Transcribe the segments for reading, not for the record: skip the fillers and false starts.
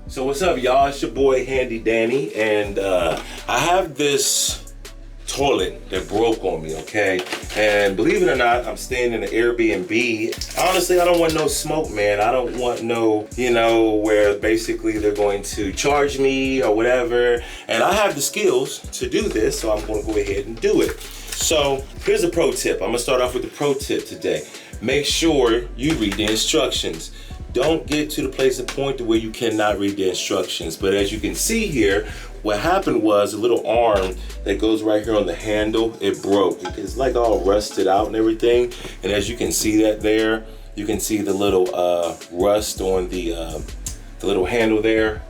So what's up, y'all? It's your boy Handy Danny, and I have this toilet that broke on me, okay? And believe it or not, I'm staying in an Airbnb. Honestly, I don't want no smoke, man. I don't want no, where basically they're going to charge me or whatever. And I have the skills to do this, so I'm gonna go ahead and do it. So here's a pro tip. I'm gonna start off with the pro tip today. Make sure you read the instructions. Don't get to the place and point to where you cannot read the instructions. But as you can see here, what happened was a little arm that goes right here on the handle, it broke. It's like all rusted out and everything. And as you can see that there, you can see the little rust on the little handle there.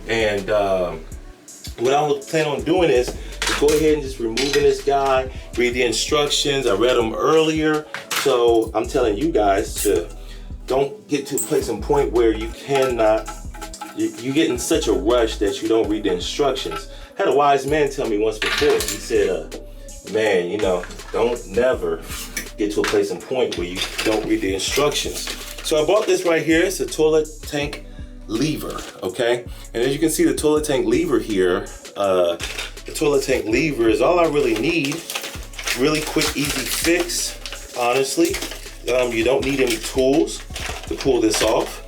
And what I was planning on doing is to go ahead and just removing this guy, read the instructions. I read them earlier. So I'm telling you guys to don't get to a place and point where you cannot, you get in such a rush that you don't read the instructions. I had a wise man tell me once before, he said, man, don't never get to a place and point where you don't read the instructions. So I bought this right here. It's a toilet tank lever, okay? And as you can see, the toilet tank lever here, the toilet tank lever is all I really need. Really quick, easy fix, honestly. You don't need any tools to pull this off.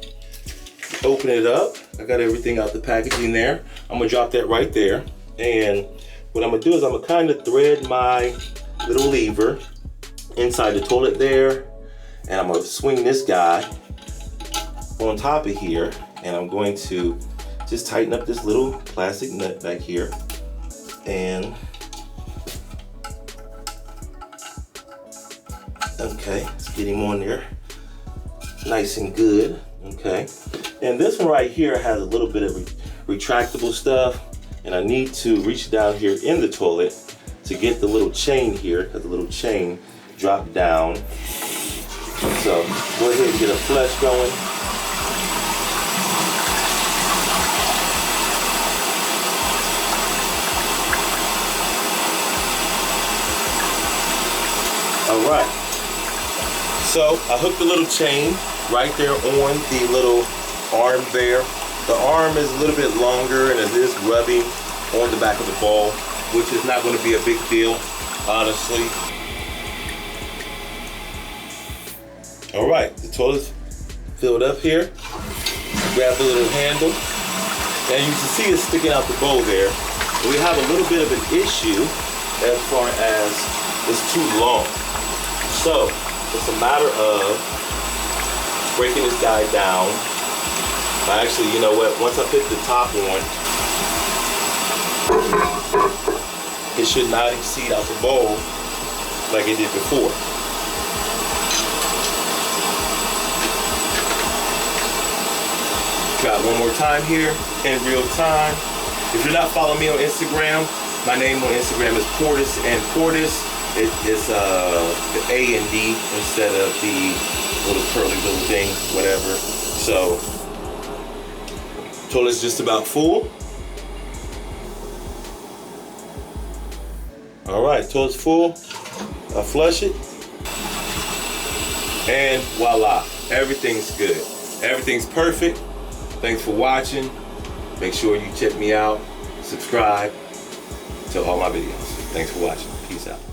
Open it up. I got everything out the packaging there. I'm gonna drop that right there. And what I'm gonna do is I'm gonna kind of thread my little lever inside the toilet there. And I'm gonna swing this guy on top of here. And I'm going to just tighten up this little plastic nut back here. And okay, let's get him on there. Nice and good, okay. And this one right here has a little bit of retractable stuff, and I need to reach down here in the toilet to get the little chain here, because the little chain dropped down. So go ahead and get a flush going. All right. So I hooked the little chain right there on the little arm there. The arm is a little bit longer and it is rubbing on the back of the ball, which is not going to be a big deal, honestly. All right, the toilet's filled up here. Grab the little handle, and you can see it's sticking out the bowl there. We have a little bit of an issue as far as it's too long. So it's a matter of breaking this guy down. Actually, you know what? Once I put the top on, it should not exceed out the bowl like it did before. Got one more time here in real time. If you're not following me on Instagram, my name on Instagram is Portis and Portis. It's the A and D instead of the little curly little thing, whatever. So, toilet's just about full. All right, toilet's full. I flush it. And voila, everything's good. Everything's perfect. Thanks for watching. Make sure you check me out, subscribe to all my videos. Thanks for watching. Peace out.